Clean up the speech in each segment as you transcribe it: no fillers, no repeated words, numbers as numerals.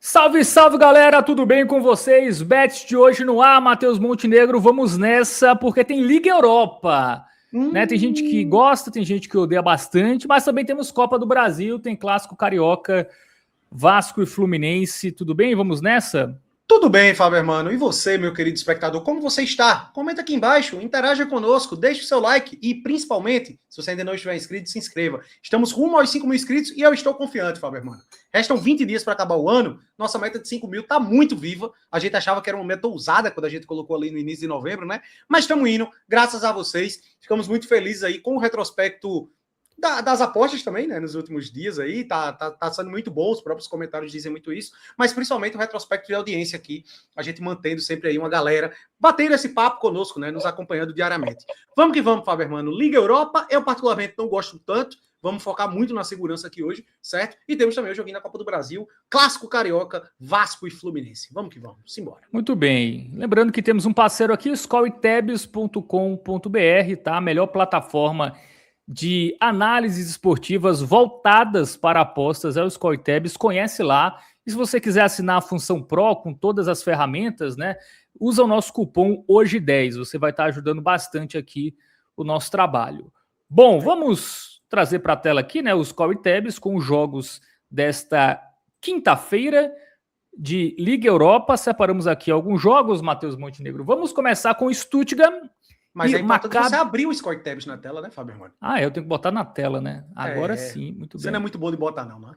Salve, salve, galera, tudo bem com vocês? Bets de hoje no ar, Matheus Montenegro, vamos nessa, porque tem Liga Europa, né? Tem gente que gosta, tem gente que odeia bastante, mas também temos Copa do Brasil, tem Clássico Carioca, Vasco e Fluminense, tudo bem? Vamos nessa? Tudo bem, Fábio Hermano. E você, meu querido espectador, como você está? Comenta aqui embaixo, interaja conosco, deixe o seu like e, principalmente, se você ainda não estiver inscrito, se inscreva. Estamos rumo aos 5 mil inscritos e eu estou confiante, Fábio Hermano. Restam 20 dias para acabar o ano, nossa meta de 5 mil está muito viva. A gente achava que era uma meta ousada quando a gente colocou ali no início de novembro, né? Mas estamos indo, graças a vocês. Ficamos muito felizes aí com o retrospecto das apostas também, né, nos últimos dias aí, tá sendo muito bom, os próprios comentários dizem muito isso, mas principalmente o retrospecto de audiência aqui, a gente mantendo sempre aí uma galera, batendo esse papo conosco, né, nos acompanhando diariamente. Vamos que vamos, Fábio Hermano. Liga Europa, eu particularmente não gosto tanto, vamos focar muito na segurança aqui hoje, certo? E temos também o joguinho da Copa do Brasil, Clássico Carioca, Vasco e Fluminense. Vamos que vamos, simbora. Muito bem, lembrando que temos um parceiro aqui, scoretabs.com.br, tá? A melhor plataforma de análises esportivas voltadas para apostas é o ScoreTabs, conhece lá. E se você quiser assinar a função Pro com todas as ferramentas, né, usa o nosso cupom HOJE10, você vai estar ajudando bastante aqui o nosso trabalho. Bom, vamos trazer para a tela aqui, né, os ScoreTabs com os jogos desta quinta-feira de Liga Europa. Separamos aqui alguns jogos, Matheus Montenegro. Vamos começar com o Stuttgart. Mas é importante você abrir o ScoreTabs na tela, né, Fábio Hermano? Ah, eu tenho que botar na tela, né? Agora sim, muito bem. Você não é muito bom de botar, não, né?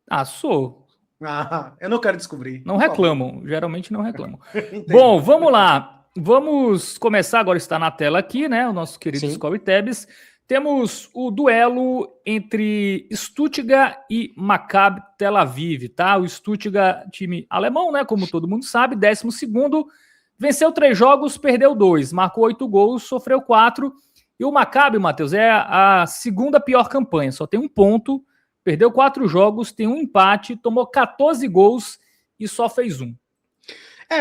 Ah, sou. Ah, eu não quero descobrir. Não reclamam, geralmente não reclamam. Bom, vamos lá. Vamos começar, agora está na tela aqui, né? O nosso querido ScoreTabs. Temos o duelo entre Stuttgart e Maccabi Tel Aviv, tá? O Stuttgart, time alemão, né? Como todo mundo sabe, 12º. Venceu 3 jogos, perdeu 2, marcou 8 gols, sofreu 4. E o Maccabi, Matheus, é a segunda pior campanha, só tem 1 ponto, perdeu 4 jogos, tem 1 empate, tomou 14 gols e só fez 1.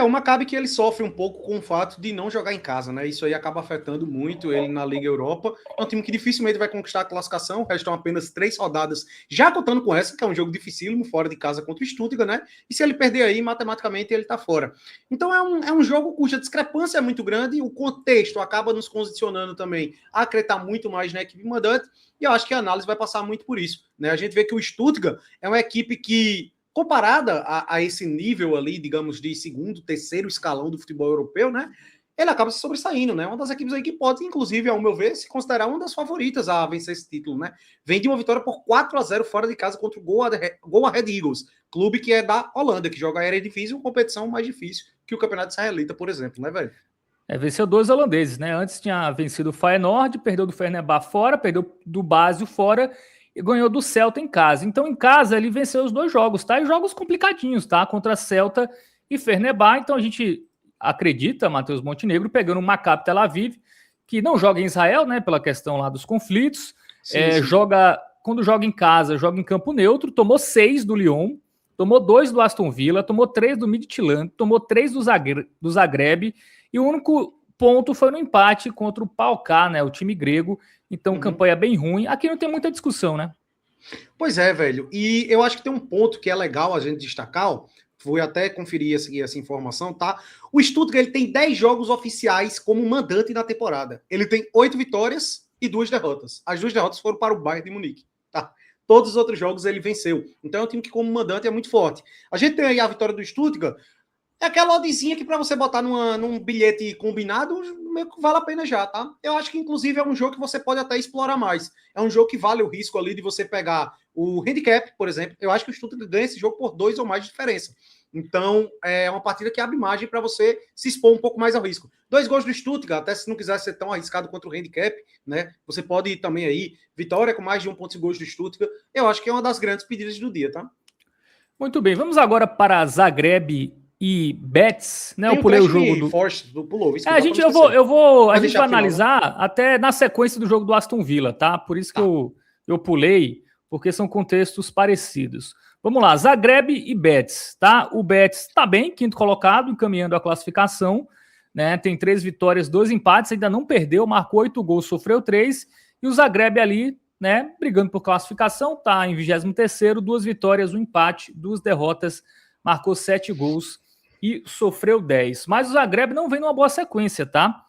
O Maccabi que ele sofre um pouco com o fato de não jogar em casa, né? Isso aí acaba afetando muito ele na Liga Europa. É um time que dificilmente vai conquistar a classificação, restam apenas 3 rodadas, já contando com essa, que é um jogo dificílimo, fora de casa contra o Stuttgart, né? E se ele perder aí, matematicamente ele tá fora. Então é um jogo cuja discrepância é muito grande, o contexto acaba nos condicionando também a acreditar muito mais na equipe mandante, e eu acho que a análise vai passar muito por isso, né? A gente vê que o Stuttgart é uma equipe que, comparada a esse nível ali, digamos, de segundo, terceiro escalão do futebol europeu, né? Ele acaba se sobressaindo, né? Uma das equipes aí que pode, inclusive, ao meu ver, se considerar uma das favoritas a vencer esse título, né? Vem de uma vitória por 4-0 fora de casa contra o Go Ahead Eagles, clube que é da Holanda, que joga a Eredivisie, uma competição mais difícil que o Campeonato Israelita, por exemplo, né, velho? Venceu 2 holandeses, né? Antes tinha vencido o Feyenoord, perdeu do Fenerbahçe fora, perdeu do Basel fora e ganhou do Celta em casa. Então, em casa, ele venceu os 2 jogos, tá? E jogos complicadinhos, tá? Contra Celta e Fenerbahçe. Então, a gente acredita, Matheus Montenegro, pegando o Maccabi Tel Aviv, que não joga em Israel, né? Pela questão lá dos conflitos. Sim. Quando joga em casa, joga em campo neutro. Tomou 6 do Lyon, tomou 2 do Aston Villa, tomou 3 do Midtjylland, tomou 3 do Zagreb. E o único ponto foi no empate contra o PAOK, né? O time grego. Então, campanha bem ruim. Aqui não tem muita discussão, né? Pois é, velho. E eu acho que tem um ponto que é legal a gente destacar, ó. Fui até conferir essa informação, tá? O Stuttgart, ele tem 10 jogos oficiais como mandante na temporada. Ele tem 8 vitórias e 2 derrotas. As 2 derrotas foram para o Bayern de Munique, tá? Todos os outros jogos ele venceu. Então é um time que, como mandante, é muito forte. A gente tem aí a vitória do Stuttgart. É aquela oddzinha que para você botar num bilhete combinado, meio que vale a pena já, tá? Eu acho que, inclusive, é um jogo que você pode até explorar mais. É um jogo que vale o risco ali de você pegar o handicap, por exemplo. Eu acho que o Stuttgart ganha esse jogo por 2 ou mais de diferença. Então, é uma partida que abre margem para você se expor um pouco mais ao risco. 2 gols do Stuttgart, até se não quiser ser tão arriscado contra o handicap, né? Você pode ir também aí, vitória com mais de 1 ponto de gols do Stuttgart. Eu acho que é uma das grandes pedidas do dia, tá? Muito bem, vamos agora para Zagreb e Betis, né? Eu pulei o jogo do Force, pulou. A gente vai analisar até na sequência do jogo do Aston Villa, tá? Por isso que eu pulei, porque são contextos parecidos. Vamos lá, Zagreb e Betis, tá? O Betis tá bem, 5º colocado, encaminhando a classificação, né? Tem 3 vitórias, 2 empates, ainda não perdeu, marcou 8 gols, sofreu 3, e o Zagreb ali, né, brigando por classificação, tá em 23º, 2 vitórias, 1 empate, 2 derrotas, marcou 7 gols e sofreu 10. Mas o Zagreb não vem numa boa sequência, tá?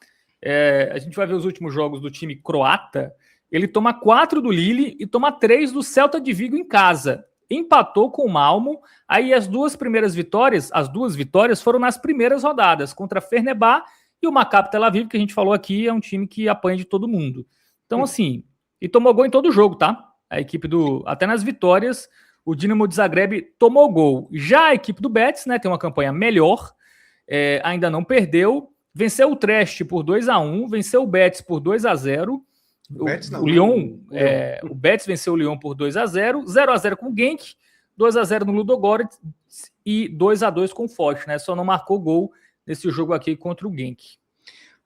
A gente vai ver os últimos jogos do time croata. Ele toma 4 do Lille e toma 3 do Celta de Vigo em casa. Empatou com o Malmo. Aí as duas vitórias foram nas primeiras rodadas, contra Fenerbahçe e o Maccabi Tel Aviv, que a gente falou aqui, é um time que apanha de todo mundo. Então, assim, e tomou gol em todo jogo, tá? A equipe até nas vitórias, o Dinamo de Zagreb tomou gol. Já a equipe do Betis, né, tem uma campanha melhor, ainda não perdeu, venceu o Trieste por 2-1, venceu o Betis por 2-0. O Betis venceu o Lyon por 2-0, 0-0 com o Genk, 2-0 no Ludogorets e 2-2 com o Foch, né? Só não marcou gol nesse jogo aqui contra o Genk.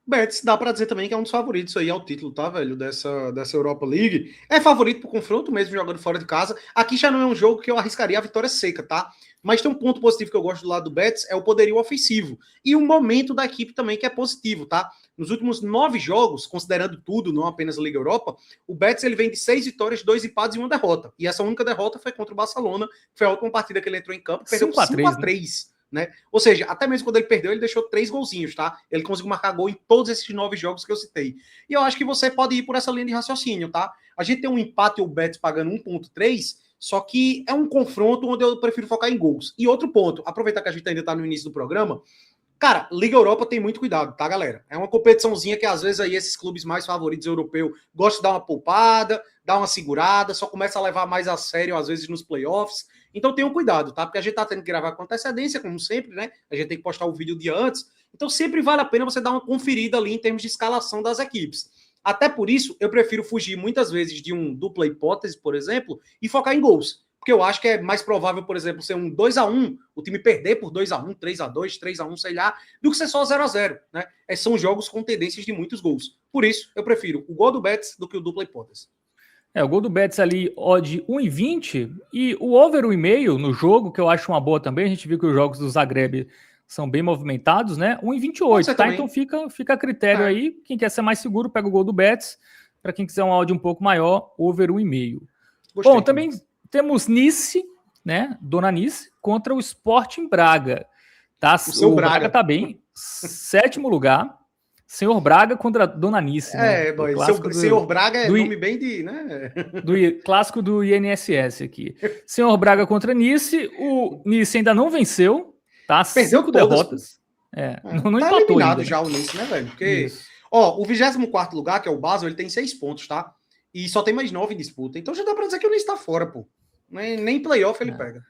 Betis, dá pra dizer também que é um dos favoritos aí ao título, tá, velho? Dessa Europa League. É favorito pro confronto, mesmo jogando fora de casa. Aqui já não é um jogo que eu arriscaria a vitória seca, tá? Mas tem um ponto positivo que eu gosto do lado do Betis, é o poderio ofensivo. E o momento da equipe também que é positivo, tá? Nos últimos 9 jogos, considerando tudo, não apenas a Liga Europa, o Betis ele vem de 6 vitórias, 2 empates e 1 derrota. E essa única derrota foi contra o Barcelona, foi a última partida que ele entrou em campo, perdeu 5-3, né? Ou seja, até mesmo quando ele perdeu, ele deixou 3 golzinhos, tá? Ele conseguiu marcar gol em todos esses 9 jogos que eu citei. E eu acho que você pode ir por essa linha de raciocínio, tá? A gente tem um empate e o Betis pagando 1.3, só que é um confronto onde eu prefiro focar em gols. E outro ponto, aproveitar que a gente ainda tá no início do programa, cara, Liga Europa tem muito cuidado, tá, galera? É uma competiçãozinha que às vezes aí esses clubes mais favoritos europeus gostam de dar uma poupada, dar uma segurada, só começa a levar mais a sério às vezes nos playoffs. Então tenham cuidado, tá? Porque a gente tá tendo que gravar com antecedência, como sempre, né? A gente tem que postar o vídeo o dia antes. Então sempre vale a pena você dar uma conferida ali em termos de escalação das equipes. Até por isso, eu prefiro fugir muitas vezes de um dupla hipótese, por exemplo, e focar em gols. Porque eu acho que é mais provável, por exemplo, ser um 2-1, o time perder por 2-1, 3-2, 3-1, sei lá, do que ser só 0-0, né? São jogos com tendências de muitos gols. Por isso, eu prefiro o gol do Betis do que o dupla hipótese. O gol do Betis ali, odd 1,20 e o over 1,5 no jogo, que eu acho uma boa também. A gente viu que os jogos do Zagreb são bem movimentados, né? 1,28, tá? Também. Então fica a critério aí. Quem quer ser mais seguro, pega o gol do Betis. Para quem quiser um odd um pouco maior, over 1,5. Bom, também temos Nice, né? Dona Nice, contra o Sporting Braga. Tá? O Braga tá bem. 7º lugar. Senhor Braga contra Dona Nice, né? Senhor Braga é nome bem de, né? Do clássico do INSS aqui. Senhor Braga contra Nice. O Nice ainda não venceu, tá? Perdeu 5 derrotas. Não tá eliminado ainda, já o Nice, né, velho? Porque, o 24º lugar, que é o Basel, ele tem 6 pontos, tá? E só tem mais 9 em disputa. Então já dá pra dizer que o Nice tá fora, pô. Nem playoff ele pega.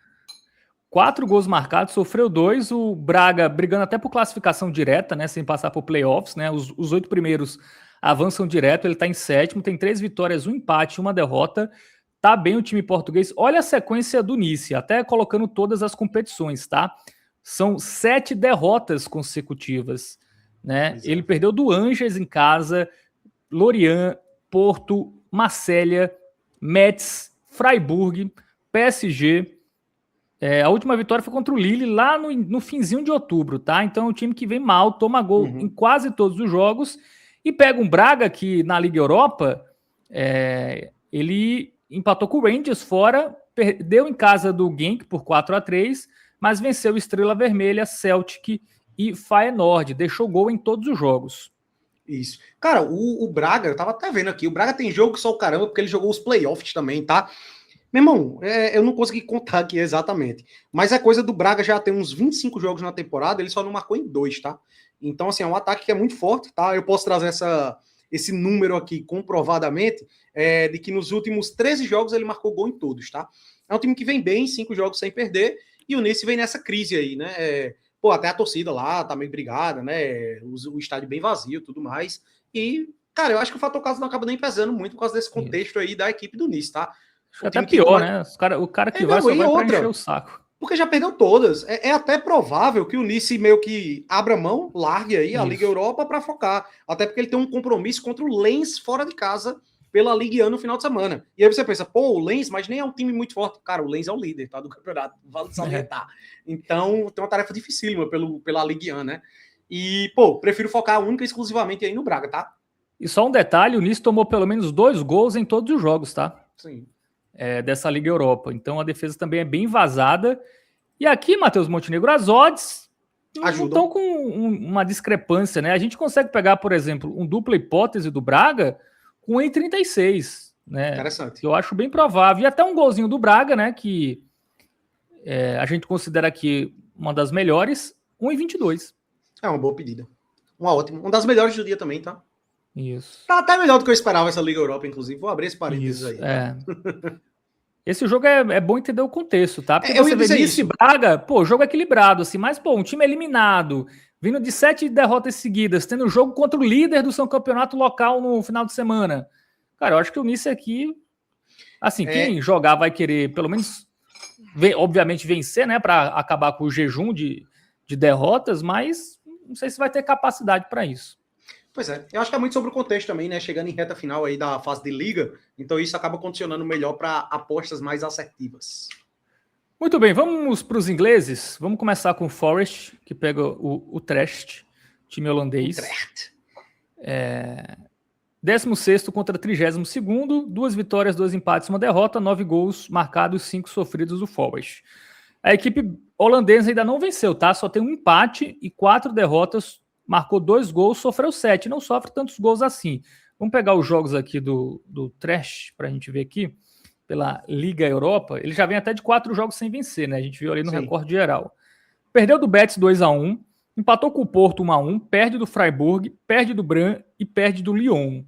4 gols marcados, sofreu 2, o Braga brigando até por classificação direta, né, sem passar por playoffs, né, os 8 primeiros avançam direto, ele tá em 7º, tem 3 vitórias, 1 empate, 1 derrota, tá bem o time português. Olha a sequência do Nice, até colocando todas as competições, tá? São 7 derrotas consecutivas, né? Exato. Ele perdeu do Angers em casa, Lorient, Porto, Marselha, Metz, Freiburg, PSG. A última vitória foi contra o Lille lá no finzinho de outubro, tá? Então é um time que vem mal, toma gol em quase todos os jogos e pega um Braga que na Liga Europa ele empatou com o Rangers fora, perdeu em casa do Genk por 4-3, mas venceu Estrela Vermelha, Celtic e Feyenoord, deixou gol em todos os jogos. Isso. Cara, o Braga, eu tava até vendo aqui, o Braga tem jogo que só o caramba, porque ele jogou os playoffs também, tá? Meu irmão, eu não consegui contar aqui exatamente, mas a coisa do Braga já tem uns 25 jogos na temporada, ele só não marcou em 2, tá? Então, assim, é um ataque que é muito forte, tá? Eu posso trazer esse número aqui comprovadamente, de que nos últimos 13 jogos ele marcou gol em todos, tá? É um time que vem bem, 5 jogos sem perder, e o Nice vem nessa crise aí, né? Até a torcida lá tá meio brigada, né? O estádio bem vazio e tudo mais. E, cara, eu acho que o fator caso não acaba nem pesando muito por causa desse contexto aí da equipe do Nice, tá? Até pior, né? O cara que vai só vai pra encher o saco. Porque já perdeu todas. É até provável que o Nice meio que abra mão, largue aí a Liga Europa para focar. Até porque ele tem um compromisso contra o Lens fora de casa pela Ligue 1 no final de semana. E aí você pensa, o Lens, mas nem é um time muito forte. Cara, o Lens é o líder, tá, do campeonato, vale salientar. Então, tem uma tarefa dificílima pela Ligue 1, né? E, prefiro focar única e exclusivamente aí no Braga, tá? E só um detalhe, o Nice tomou pelo menos 2 gols em todos os jogos, tá? Sim. Dessa Liga Europa. Então a defesa também é bem vazada E aqui, Matheus Montenegro, as odds não Ajudam. estão com uma discrepância, né? A gente consegue pegar, por exemplo, um dupla hipótese do Braga com 1,36, né? Interessante. Que eu acho bem provável. E até um golzinho do Braga, né? Que a gente considera aqui uma das melhores, 1,22. É uma boa pedida. Uma ótima. Uma das melhores do dia também, tá? Isso. Tá até melhor do que eu esperava essa Liga Europa, inclusive. Vou abrir esse parênteses Isso, aí. Tá? Esse jogo é bom entender o contexto, tá? Porque Eu você ia vê dizer Nice e isso. Braga, pô, jogo equilibrado, assim, mas, pô, um time eliminado, vindo de 7 derrotas seguidas, tendo jogo contra o líder do seu campeonato local no final de semana. Cara, eu acho que o Nice aqui, assim, quem jogar vai querer, pelo menos, obviamente, vencer, né, para acabar com o jejum de derrotas, mas não sei se vai ter capacidade para isso. Pois é, eu acho que é muito sobre o contexto também, né? Chegando em reta final aí da fase de liga, então isso acaba condicionando melhor para apostas mais assertivas. Muito bem, vamos para os ingleses. Vamos começar com o Forest, que pega o Utrecht, time holandês. Utrecht. 16º contra 32º, 2 vitórias, 2 empates, 1 derrota, 9 gols marcados, 5 sofridos do Forest. A equipe holandesa ainda não venceu, tá? Só tem um empate e 4 derrotas, marcou 2 gols, sofreu 7, não sofre tantos gols assim. Vamos pegar os jogos aqui do Utrecht para a gente ver aqui, pela Liga Europa. Ele já vem até de 4 jogos sem vencer, né? A gente viu ali no recorde geral. Perdeu do Betis 2-1, empatou com o Porto 1-1, perde do Freiburg, perde do Brann e perde do Lyon.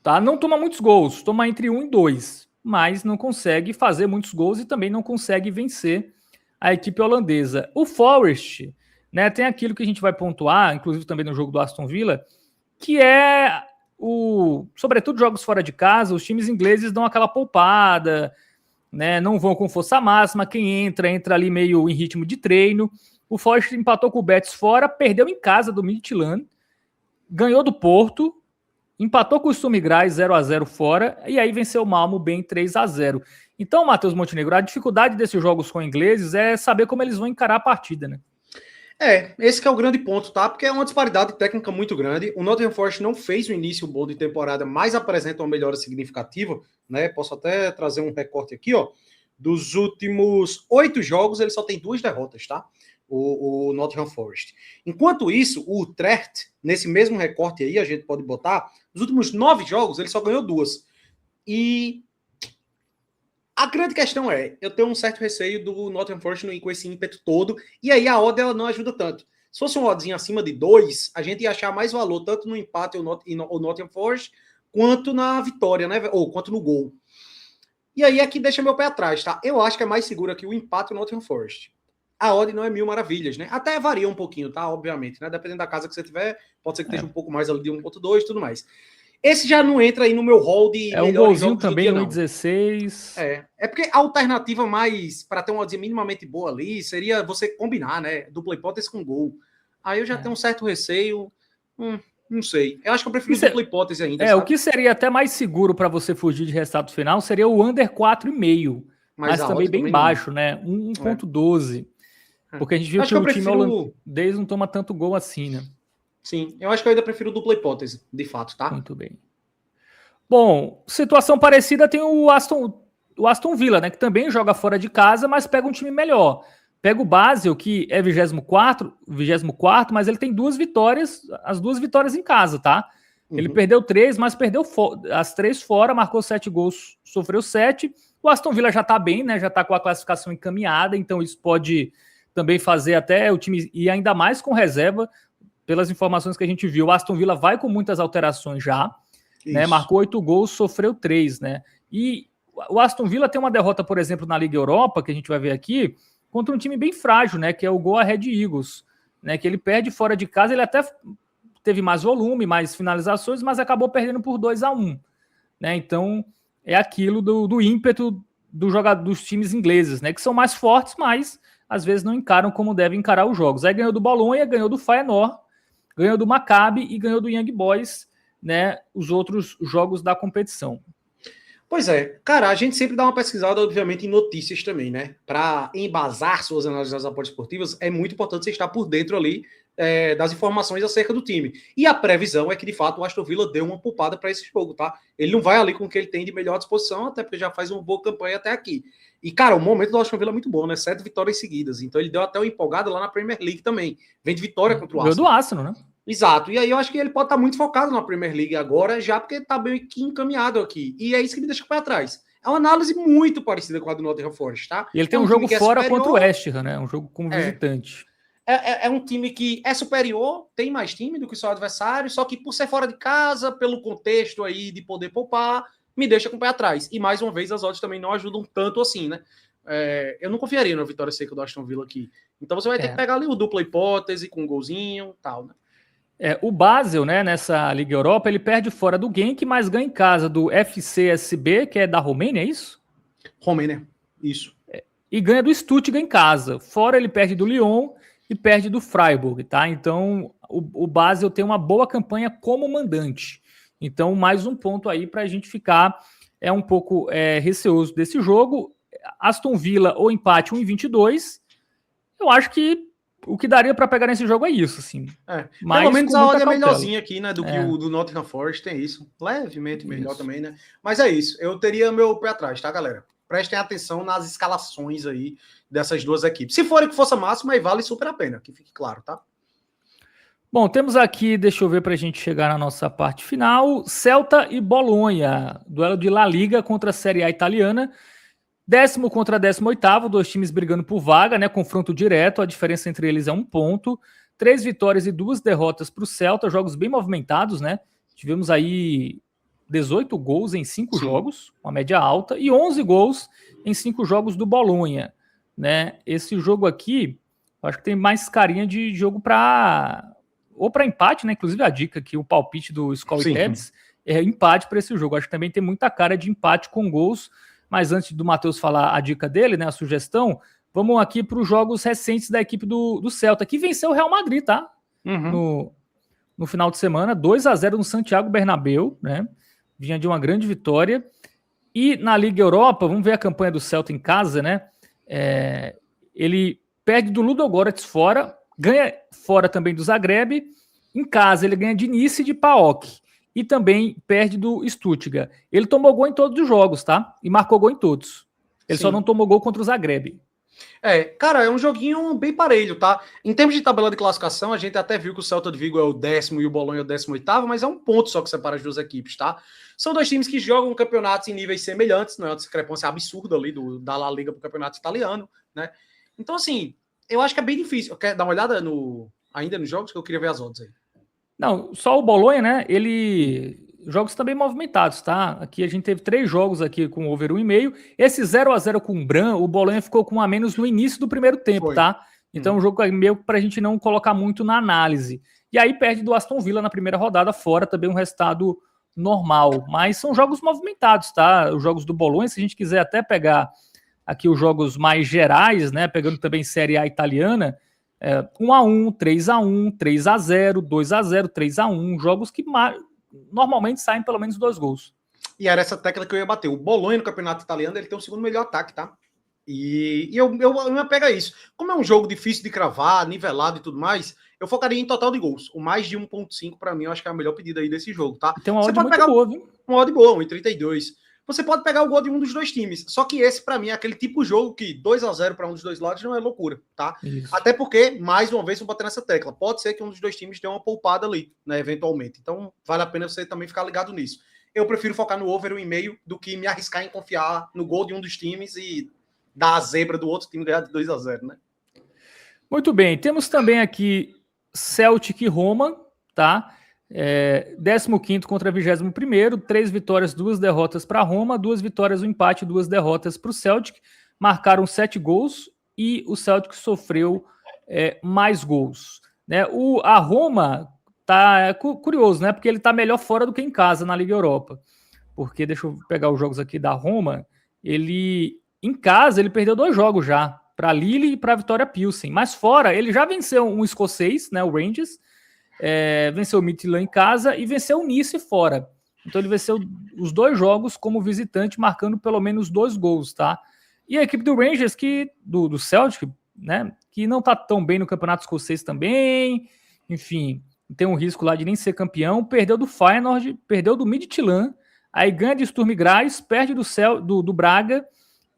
Tá? Não toma muitos gols, toma entre 1 e 2, mas não consegue fazer muitos gols e também não consegue vencer a equipe holandesa. O Forest, né, tem aquilo que a gente vai pontuar, inclusive também no jogo do Aston Villa, que é sobretudo jogos fora de casa, os times ingleses dão aquela poupada, né, não vão com força máxima, quem entra ali meio em ritmo de treino. O Forest empatou com o Betis fora, perdeu em casa do Midtjylland, ganhou do Porto, empatou com o Sturm Graz 0-0 fora, e aí venceu o Malmo bem 3-0. Então, Matheus Montenegro, a dificuldade desses jogos com ingleses é saber como eles vão encarar a partida, né? Esse que é o grande ponto, tá? Porque é uma disparidade técnica muito grande. O Nottingham Forest não fez o início bom de temporada, mas apresenta uma melhora significativa, né? Posso até trazer um recorte aqui, ó. Dos últimos 8 jogos, ele só tem 2 derrotas, tá? O Nottingham Forest. Enquanto isso, o Utrecht, nesse mesmo recorte aí, a gente pode botar, nos últimos 9 jogos, ele só ganhou 2. E a grande questão eu tenho um certo receio do Nottingham Forest não ir com esse ímpeto todo, e aí a odd ela não ajuda tanto. Se fosse uma oddzinha acima de 2, a gente ia achar mais valor, tanto no empate o Nottingham Forest, quanto na vitória, né? Ou quanto no gol. E aí aqui deixa meu pé atrás, tá? Eu acho que é mais seguro aqui o empate o Nottingham Forest. A odd não é 1000 maravilhas, né? Até varia um pouquinho, tá? Obviamente, né? Dependendo da casa que você tiver, pode ser que esteja um pouco mais ali de 1.2 e tudo mais. Esse já não entra aí no meu hall de um golzinho também, 1,16. É porque a alternativa mais, para ter uma oddzinha minimamente boa ali, seria você combinar, né? Dupla hipótese com gol. Aí eu já tenho um certo receio. Não sei. Eu acho que eu prefiro dupla hipótese ainda. Sabe? O que seria até mais seguro para você fugir de resultado final seria o under 4,5. Mas também bem baixo, né? 1,12. Porque a gente viu que o time holandês não toma tanto gol assim, né? Sim, eu acho que eu ainda prefiro dupla hipótese, de fato, tá? Muito bem. Bom, situação parecida tem o Aston Villa, né? Que também joga fora de casa, mas pega um time melhor. Pega o Basel, que é 24º, mas ele tem 2 vitórias, as 2 vitórias em casa, tá? Ele perdeu 3, mas perdeu as 3 fora, marcou 7 gols, sofreu 7. O Aston Villa já tá bem, né? Já tá com a classificação encaminhada, então isso pode também fazer até o time ir ainda mais com reserva. Pelas informações que a gente viu, o Aston Villa vai com muitas alterações já, né? Marcou 8 gols, sofreu 3, né? E o Aston Villa tem uma derrota, por exemplo, na Liga Europa, que a gente vai ver aqui, contra um time bem frágil, né? Que é o Go Ahead Eagles, né? Que ele perde fora de casa, ele até teve mais volume, mais finalizações, mas acabou perdendo por 2-1, né? Então, é aquilo do ímpeto dos times ingleses, né? Que são mais fortes, mas às vezes não encaram como devem encarar os jogos. Aí ganhou do Bolonha, ganhou do Feyenoord, ganhou do Maccabi e ganhou do Young Boys, né? Os outros jogos da competição. Pois é, cara, a gente sempre dá uma pesquisada, obviamente, em notícias também, né? Para embasar suas análises das apostas esportivas, é muito importante você estar por dentro ali das informações acerca do time. E a previsão é que, de fato, o Aston Villa deu uma poupada para esse jogo, tá? Ele não vai ali com o que ele tem de melhor disposição, até porque já faz uma boa campanha até aqui. E, cara, o momento do Aston Villa é muito bom, né? 7 vitórias seguidas. Então ele deu até uma empolgada lá na Premier League também. Vem de vitória contra o Arsenal. Ganhou do Arsenal, né? Exato. E aí eu acho que ele pode estar muito focado na Premier League agora, já porque está bem que encaminhado aqui. E é isso que me deixa com o pé atrás. É uma análise muito parecida com a do Nottingham Forest, tá? E ele tem um jogo fora contra o West Ham, né? Um jogo como visitante. É um time que é superior, tem mais time do que o seu adversário, só que por ser fora de casa, pelo contexto aí de poder poupar, me deixa com o pé atrás. E mais uma vez, as odds também não ajudam tanto assim, né? Eu não confiaria na vitória seca do Aston Villa aqui. Então você vai ter que pegar ali o dupla hipótese com um golzinho e tal, né? O Basel, né, nessa Liga Europa, ele perde fora do Genk, mas ganha em casa do FCSB, que é da Romênia, é isso? Romênia, isso. E ganha do Stuttgart em casa. Fora ele perde do Lyon e perde do Freiburg, tá? Então o Basel tem uma boa campanha como mandante. Então mais um ponto aí para a gente ficar um pouco receoso desse jogo. Aston Villa ou empate 1,22. Eu acho que o que daria para pegar nesse jogo é isso, assim. Pelo menos a odd é melhorzinha aqui, né? Do que o do Nottingham Forest, tem isso. Levemente melhor também, né? Mas é isso. Eu teria meu pé atrás, tá, galera? Prestem atenção nas escalações aí dessas duas equipes. Se forem que força máxima, aí vale super a pena, que fique claro, tá? Bom, temos aqui, deixa eu ver para a gente chegar na nossa parte final, Celta e Bolonha, duelo de La Liga contra a Série A italiana, 10º contra 18º, dois times brigando por vaga, né? Confronto direto, a diferença entre eles é 1 ponto, 3 vitórias e 2 derrotas para o Celta, jogos bem movimentados, né? Tivemos aí 18 gols em 5 jogos, uma média alta, e 11 gols em 5 jogos do Bolonha, né? Esse jogo aqui, acho que tem mais carinha de jogo para empate, né? Inclusive a dica aqui, o palpite do Skol e Tebs é empate para esse jogo. Acho que também tem muita cara de empate com gols. Mas antes do Matheus falar a dica dele, né, a sugestão, vamos aqui para os jogos recentes da equipe do Celta, que venceu o Real Madrid, tá? No final de semana, 2-0 no Santiago Bernabéu, né? Vinha de uma grande vitória. E na Liga Europa, vamos ver a campanha do Celta em casa, né? Ele perde do Ludogorets fora, ganha fora também do Zagreb. Em casa, ele ganha de Nice e de PAOK. E também perde do Stuttgart. Ele tomou gol em todos os jogos, tá? E marcou gol em todos. Ele só não tomou gol contra o Zagreb. Cara, é um joguinho bem parelho, tá? Em termos de tabela de classificação, a gente até viu que o Celta de Vigo é o 10º e o Bolonha é o 18º, mas é um ponto só que separa as duas equipes, tá? São dois times que jogam campeonatos em níveis semelhantes, não é uma discrepância absurda ali da La Liga pro campeonato italiano, né? Então, assim, eu acho que é bem difícil. Quer dar uma olhada ainda nos jogos, que eu queria ver as odds aí. Não, só o Bolonha, né? Jogos também movimentados, tá? Aqui a gente teve 3 jogos aqui com over 1,5. Esse 0-0 com o Bran, o Bolonha ficou com 1 a menos no início do primeiro tempo, tá? Então o jogo é meio pra gente não colocar muito na análise. E aí perde do Aston Villa na primeira rodada, fora também um resultado normal. Mas são jogos movimentados, tá? Os jogos do Bolonha, se a gente quiser até pegar aqui os jogos mais gerais, né? Pegando também Série A italiana, 1-1, 3-1, 3-0, 2-0, 3-1, jogos que normalmente saem pelo menos 2 gols. E era essa tecla que eu ia bater. O Bolonha no campeonato italiano, ele tem o segundo melhor ataque, tá? E eu me apego a isso. Como é um jogo difícil de cravar, nivelado e tudo mais, eu focaria em total de gols. O mais de 1,5 para mim, eu acho que é a melhor pedida aí desse jogo, tá? Tem uma odd muito boa, viu? Uma odd boa, 1,32. Você pode pegar o gol de um dos dois times. Só que esse, para mim, é aquele tipo de jogo que 2-0 para um dos dois lados não é loucura, tá? Isso. Até porque, mais uma vez, vou bater nessa tecla. Pode ser que um dos dois times dê uma poupada ali, né? Eventualmente. Então, vale a pena você também ficar ligado nisso. Eu prefiro focar no over 1,5 do que me arriscar em confiar no gol de um dos times e dar a zebra do outro time ganhar de 2-0, né? Muito bem. Temos também aqui Celtic e Roma, tá? 15º contra 21º, 3 vitórias, 2 derrotas para Roma, 2 vitórias, 1 empate, 2 derrotas para o Celtic, marcaram 7 gols e o Celtic sofreu mais gols, né? A Roma tá curioso, né? Porque ele tá melhor fora do que em casa na Liga Europa, porque deixa eu pegar os jogos aqui da Roma, em casa ele perdeu 2 jogos já, para Lille e para Vitória Pilsen, mas fora ele já venceu um escocês, né? O Rangers, venceu o Midtjylland em casa e venceu o Nice fora. Então ele venceu os 2 jogos como visitante, marcando pelo menos 2 gols, tá? E a equipe do Rangers, do Celtic, né, que não tá tão bem no campeonato escocês também, enfim, tem um risco lá de nem ser campeão, perdeu do Feyenoord, perdeu do Midtjylland, aí ganha de Sturm Graz, perde do Braga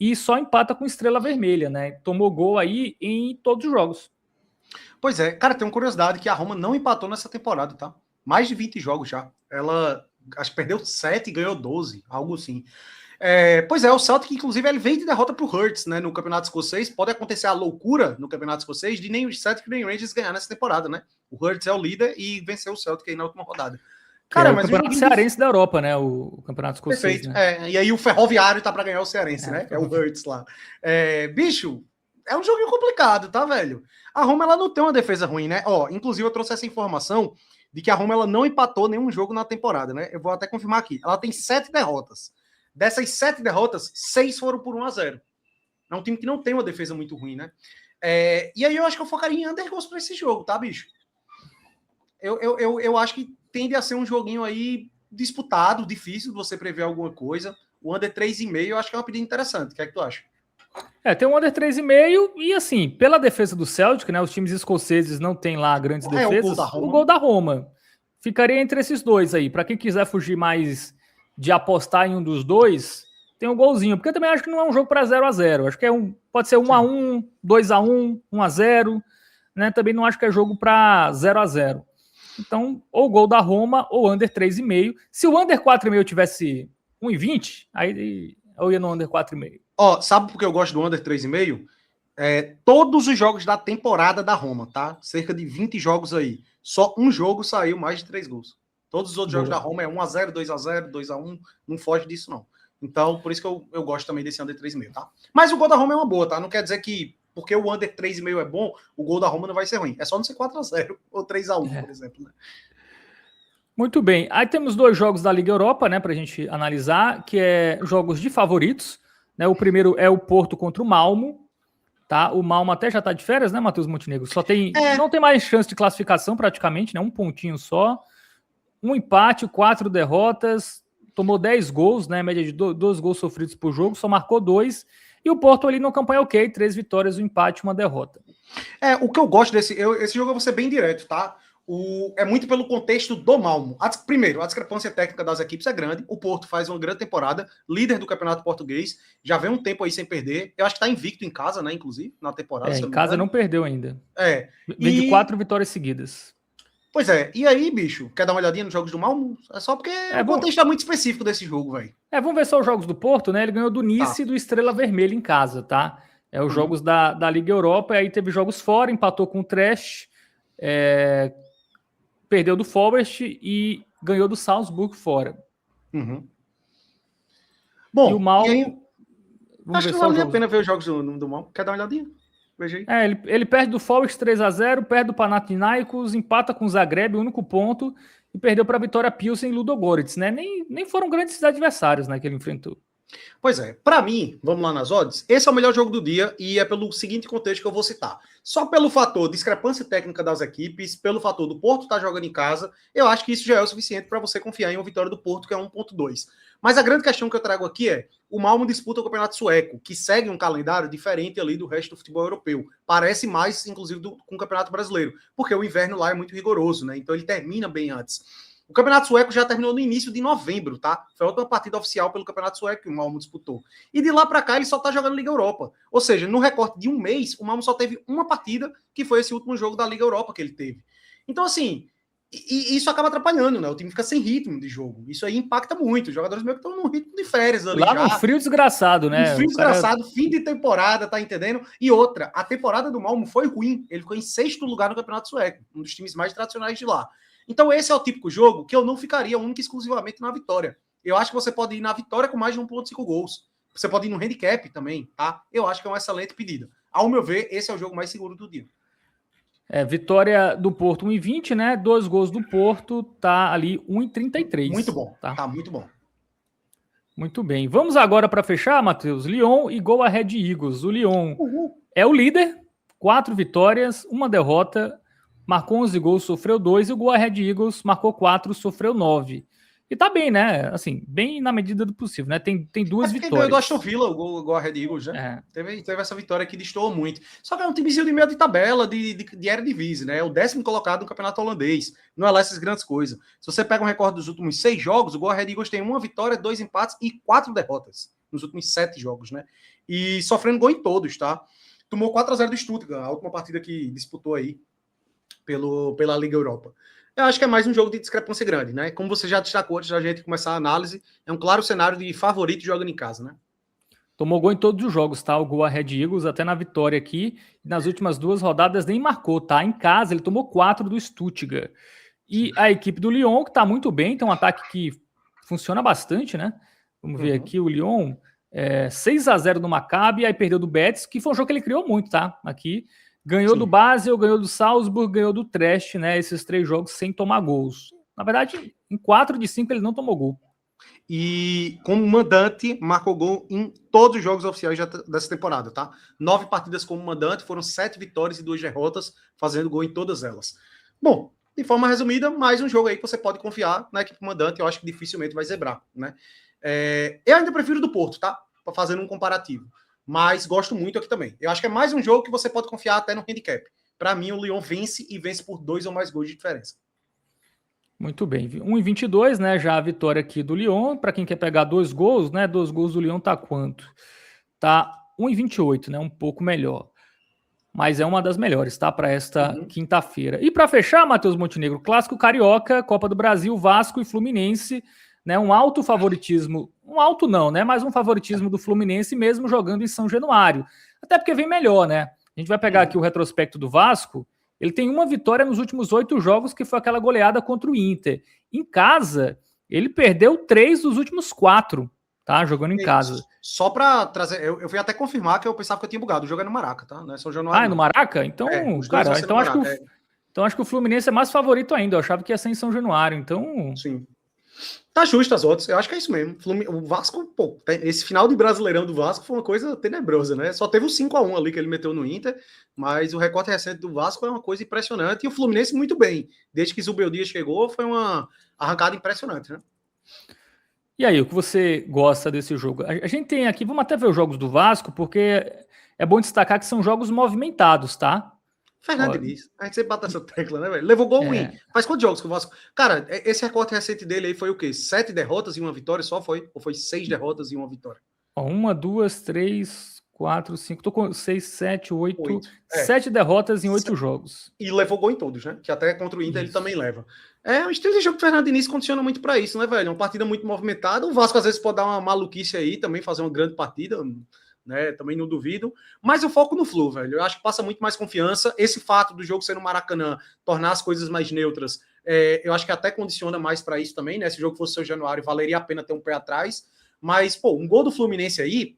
e só empata com Estrela Vermelha, né? Tomou gol aí em todos os jogos. Pois é, cara, tem uma curiosidade que a Roma não empatou nessa temporada, tá? Mais de 20 jogos já. Ela, acho que perdeu 7 e ganhou 12, algo assim. Pois é, o Celtic, inclusive, ele vem de derrota pro Hearts, né, no Campeonato Escocês. Pode acontecer a loucura no Campeonato Escocês de nem o Celtic nem o Rangers ganhar nessa temporada, né? O Hearts é o líder e venceu o Celtic aí na última rodada. Cara, mas o Campeonato Cearense da Europa, né? O Campeonato Escocês. Perfeito. Né? E aí o Ferroviário tá para ganhar o Cearense, né? É o Hearts lá. Bicho, é um joguinho complicado, tá, velho? A Roma, ela não tem uma defesa ruim, né? Inclusive eu trouxe essa informação de que a Roma, ela não empatou nenhum jogo na temporada, né? Eu vou até confirmar aqui. Ela tem 7 derrotas. Dessas 7 derrotas, 6 foram por 1-0. É um time que não tem uma defesa muito ruim, né? E aí eu acho que eu focaria em undergoals para esse jogo, tá, bicho? Eu acho que tende a ser um joguinho aí disputado, difícil de você prever alguma coisa. O under 3,5 eu acho que é uma pedida interessante. O que é que tu acha? Tem um under 3,5 e assim, pela defesa do Celtic, né? Os times escoceses não tem lá grandes defesas. O gol da Roma. Ficaria entre esses dois aí. Para quem quiser fugir mais de apostar em um dos dois, tem um golzinho. Porque eu também acho que não é um jogo para 0-0. Acho que pode ser 1-1, 2-1, 1-0. Né? Também não acho que é jogo para 0-0. Então, ou gol da Roma ou under 3,5. Se o under 4,5 tivesse 1,20, aí eu ia no under 4,5. Sabe por que eu gosto do under 3,5? Todos os jogos da temporada da Roma, tá? Cerca de 20 jogos aí. Só um jogo saiu mais de 3 gols. Todos os outros jogos da Roma é 1-0, 2-0, 2-1. Não foge disso, não. Então, por isso que eu gosto também desse under 3,5, tá? Mas o gol da Roma é uma boa, tá? Não quer dizer que porque o under 3,5 é bom, o gol da Roma não vai ser ruim. É só não ser 4-0 ou 3-1, por exemplo, né? Muito bem. Aí temos 2 jogos da Liga Europa, né, pra gente analisar, que é jogos de favoritos. Né? O primeiro é o Porto contra o Malmo. Tá? O Malmo até já tá de férias, né, Matheus Montenegro? Não tem mais chance de classificação praticamente, né? Um pontinho só. Um empate, 4 derrotas. Tomou 10 gols, né? Média de 2 gols sofridos por jogo, só marcou 2. E o Porto ali no campanha ok, 3 vitórias, um empate, uma derrota. O que eu gosto esse jogo, eu vou ser bem direto, tá? É muito pelo contexto do Malmo. Primeiro, a discrepância técnica das equipes é grande. O Porto faz uma grande temporada, líder do campeonato português, já vem um tempo aí sem perder. Eu acho que tá invicto em casa, né? Inclusive, na temporada. Em casa não perdeu ainda. Vem de 4 vitórias seguidas. Pois e aí, bicho, quer dar uma olhadinha nos jogos do Malmo? É só porque o contexto é muito específico desse jogo, velho. Vamos ver só os jogos do Porto, né? Ele ganhou do Nice e do Estrela Vermelha em casa, tá? Os jogos da Liga Europa, aí teve jogos fora, empatou com o Trash, perdeu do Forest e ganhou do Salzburg fora. Bom, e o Malmo... acho que não vale a pena ver os jogos do Malmo. Quer dar uma olhadinha? Veja aí. Ele perde do Forest 3-0, perde do Panathinaikos, empata com o Zagreb, o único ponto, e perdeu para a Vitória Pilsen e Ludogorets, né? Nem foram grandes adversários, né, que ele enfrentou. Pois para mim, vamos lá nas odds, esse é o melhor jogo do dia e é pelo seguinte contexto que eu vou citar. Só pelo fator discrepância técnica das equipes, pelo fator do Porto estar jogando em casa, eu acho que isso já é o suficiente para você confiar em uma vitória do Porto, que é 1,2. Mas a grande questão que eu trago aqui o Malmo disputa o Campeonato Sueco, que segue um calendário diferente ali do resto do futebol europeu. Parece mais, inclusive, com o Campeonato Brasileiro, porque o inverno lá é muito rigoroso, né? Então ele termina bem antes. O Campeonato Sueco já terminou no início de novembro, tá? Foi a última partida oficial pelo Campeonato Sueco que o Malmo disputou. E de lá para cá ele só tá jogando Liga Europa. Ou seja, no recorte de um mês, o Malmo só teve uma partida, que foi esse último jogo da Liga Europa que ele teve. Então, assim, isso acaba atrapalhando, né? O time fica sem ritmo de jogo. Isso aí impacta muito. Os jogadores meio que estão num ritmo de férias ali. Lá no frio desgraçado, né? Um frio desgraçado, fim de temporada, tá entendendo? E outra, a temporada do Malmo foi ruim. Ele ficou em 6º lugar no Campeonato Sueco, um dos times mais tradicionais de lá. Então esse é o típico jogo que eu não ficaria única e exclusivamente na vitória. Eu acho que você pode ir na vitória com mais de 1,5 gols. Você pode ir no handicap também, tá? Eu acho que é uma excelente pedida. Ao meu ver, esse é o jogo mais seguro do dia. Vitória do Porto 1,20, né? 2 gols do Porto, tá ali 1,33. Muito bom, tá muito bom. Muito bem. Vamos agora para fechar, Matheus. Lyon e Go Ahead Eagles. O Lyon é o líder, 4 vitórias, 1 derrota, marcou 11 gols, sofreu 2, e o Go Ahead Eagles marcou 4, sofreu 9. E tá bem, né? Assim, bem na medida do possível, né? Tem duas vitórias. Ganhou do Aston Villa, o gol a Red Eagles, né? Teve essa vitória que destoou muito. Só que é um timezinho de meio de tabela, de Eredivisie, né? É o 10º colocado no campeonato holandês. Não é lá essas grandes coisas. Se você pega um recorde dos últimos 6 jogos, o Go Ahead Eagles tem 1 vitória, 2 empates e 4 derrotas nos últimos 7 jogos, né? E sofrendo gol em todos, tá? Tomou 4-0 do Stuttgart, a última partida que disputou aí pela Liga Europa. Eu acho que é mais um jogo de discrepância grande, né? Como você já destacou antes da gente começar a análise, é um claro cenário de favorito jogando em casa, né? Tomou gol em todos os jogos, tá? O Go Ahead Eagles, até na vitória aqui. Nas últimas 2 rodadas nem marcou, tá? Em casa, ele tomou 4 do Stuttgart. E a equipe do Lyon, que tá muito bem, tem um ataque que funciona bastante, né? Vamos ver aqui, o Lyon, 6-0 no Maccabi, aí perdeu do Betis, que foi um jogo que ele criou muito, tá? Aqui. Ganhou do Basel, ganhou do Salzburg, ganhou do Trieste, né? Esses 3 jogos sem tomar gols. Na verdade, em 4 de 5 ele não tomou gol. E como mandante, marcou gol em todos os jogos oficiais dessa temporada, tá? 9 partidas como mandante, foram 7 vitórias e 2 derrotas, fazendo gol em todas elas. Bom, de forma resumida, mais um jogo aí que você pode confiar na equipe mandante, eu acho que dificilmente vai zebrar, né? Eu ainda prefiro do Porto, tá? Fazendo um comparativo. Mas gosto muito aqui também. Eu acho que é mais um jogo que você pode confiar até no handicap. Para mim, o Lyon vence e vence por 2 ou mais gols de diferença. Muito bem. 1,22, né? Já a vitória aqui do Lyon. Para quem quer pegar 2 gols, né? 2 gols do Lyon tá quanto? Tá 1,28, né? Um pouco melhor. Mas é uma das melhores, tá? Para esta quinta-feira. E para fechar, Matheus Montenegro, clássico carioca, Copa do Brasil, Vasco e Fluminense, né? Um alto favoritismo, um alto não, né? Mas um favoritismo do Fluminense mesmo jogando em São Januário. Até porque vem melhor, né? A gente vai pegar aqui o retrospecto do Vasco. Ele tem 1 vitória nos últimos 8 jogos, que foi aquela goleada contra o Inter. Em casa, ele perdeu 3 dos últimos 4, tá? Jogando em casa. Só para trazer, eu fui até confirmar que eu pensava que eu tinha bugado. O jogo é no Maraca, tá? Não é São Januário. Ah, é no Maraca? Então, cara, então acho que o Fluminense é mais favorito ainda. Eu achava que ia ser em São Januário, então... Sim. Tá justo as odds, eu acho que é isso mesmo. O Vasco, pô, esse final de Brasileirão do Vasco foi uma coisa tenebrosa, né? Só teve o 5-1 ali que ele meteu no Inter, mas o recorte recente do Vasco é uma coisa impressionante. E o Fluminense muito bem. Desde que Zubel Dias chegou, foi uma arrancada impressionante, né? E aí, o que você gosta desse jogo? A gente tem aqui, vamos até ver os jogos do Vasco, porque é bom destacar que são jogos movimentados, tá? Fernando Diniz, a gente sempre bate essa tecla, né, velho? Levou gol ruim. Faz quantos jogos que o Vasco... Cara, esse recorte recente dele aí foi o quê? 7 derrotas e 1 vitória só foi? Ou foi 6 derrotas e 1 vitória? 1, 2, 3, 4, 5... Tô com 6, 7, 8... 7 derrotas em 8 jogos. E levou gol em todos, né? Que até contra o Inter ele também leva. É um estilo de jogo que o Fernando Diniz condiciona muito pra isso, né, velho? É uma partida muito movimentada. O Vasco às vezes pode dar uma maluquice aí, também fazer uma grande partida... Né, também não duvido, mas eu foco no Flu, velho. Eu acho que passa muito mais confiança. Esse fato do jogo ser no Maracanã tornar as coisas mais neutras, eu acho que até condiciona mais para isso também, né? Se o jogo fosse São Januário, valeria a pena ter um pé atrás. Mas, pô, um gol do Fluminense aí,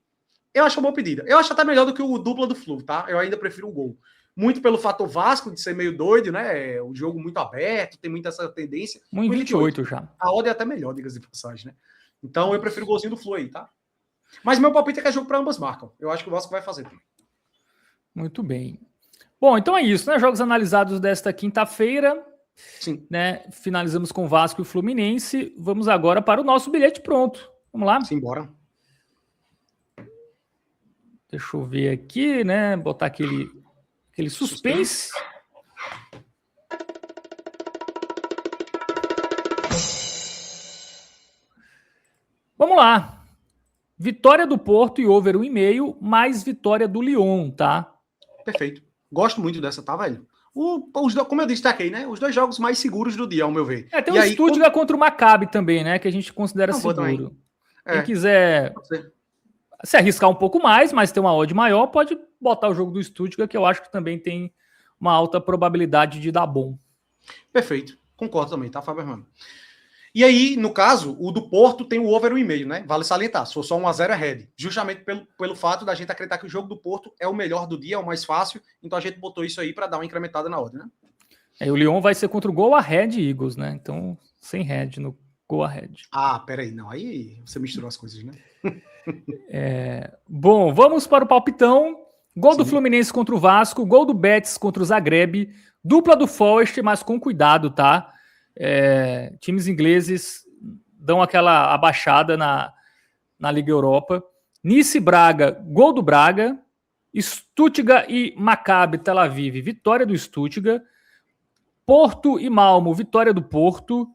eu acho uma boa pedida. Eu acho até melhor do que o dupla do Flu, tá? Eu ainda prefiro o gol. Muito pelo fator Vasco de ser meio doido, né? O jogo muito aberto, tem muita essa tendência. 1,28 já. A odd é até melhor, diga-se de passagem, né? Então eu prefiro o golzinho do Flu aí, tá? Mas meu palpite é que é jogo para ambas marcam. Eu acho que o Vasco vai fazer. Muito bem. Bom, então é isso, né? Jogos analisados desta quinta-feira. Sim. Né? Finalizamos com Vasco e Fluminense. Vamos agora para o nosso bilhete pronto. Vamos lá? Simbora. Deixa eu ver aqui, né? Botar aquele suspense. Vamos lá. Vitória do Porto e over 1,5, mais vitória do Lyon, tá? Perfeito. Gosto muito dessa, tá, velho? Como eu destaquei, né? Os 2 jogos mais seguros do dia, ao meu ver. Tem o Stuttgart contra o Maccabi também, né? Que a gente considera seguro. Quem quiser se arriscar um pouco mais, mas ter uma odd maior, pode botar o jogo do Stuttgart, que eu acho que também tem uma alta probabilidade de dar bom. Perfeito. Concordo também, tá, Fábio Hermano? E aí, no caso, o do Porto tem o over 1,5, né? Vale salientar, se for só 1-0 é head. Justamente pelo fato da gente acreditar que o jogo do Porto é o melhor do dia, é o mais fácil. Então a gente botou isso aí para dar uma incrementada na odd, né? O Lyon vai ser contra o Go Ahead Eagles, né? Então, sem head no Go Ahead. Ah, peraí, não. Aí você misturou as coisas, né? Bom, vamos para o palpitão. Gol do Fluminense contra o Vasco, gol do Betis contra o Zagreb, dupla do Forest, mas com cuidado, tá? Times ingleses dão aquela abaixada na Liga Europa. Nice e Braga, gol do Braga. Stuttgart e Maccabi Tel Aviv, vitória do Stuttgart. Porto e Malmo, vitória do Porto.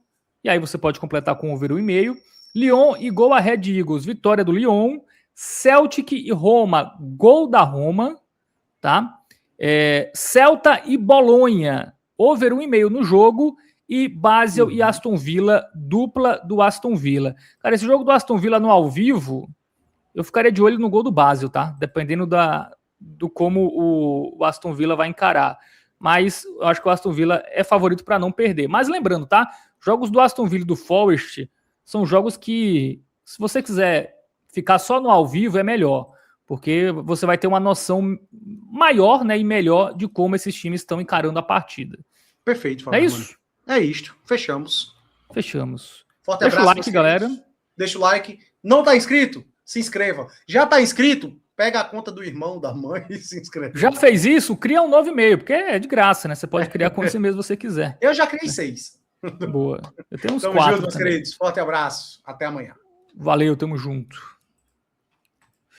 E aí você pode completar com over 1,5. Lyon e Go Ahead Eagles, vitória do Lyon. Celtic e Roma, gol da Roma. Tá? Celta e Bolonha, over 1,5 no jogo. E Basel e Aston Villa, dupla do Aston Villa. Cara, esse jogo do Aston Villa no ao vivo, eu ficaria de olho no gol do Basel, tá? Dependendo do como o Aston Villa vai encarar. Mas eu acho que o Aston Villa é favorito para não perder. Mas lembrando, tá? Jogos do Aston Villa e do Forest são jogos que, se você quiser ficar só no ao vivo, é melhor. Porque você vai ter uma noção maior, né, e melhor de como esses times estão encarando a partida. Perfeito, Fábio. É isso? É isto. Fechamos. Forte Deixa abraço, o like, galera. Deixa o like. Não tá inscrito? Se inscreva. Já tá inscrito? Pega a conta do irmão, da mãe e se inscreve. Já fez isso? Cria um novo e-mail, porque é de graça, né? Você pode criar quantos e-mails você quiser. Eu já criei 6. Boa. Eu tenho uns Tamo 4 junto, meus queridos. Forte abraço. Até amanhã. Valeu, tamo junto.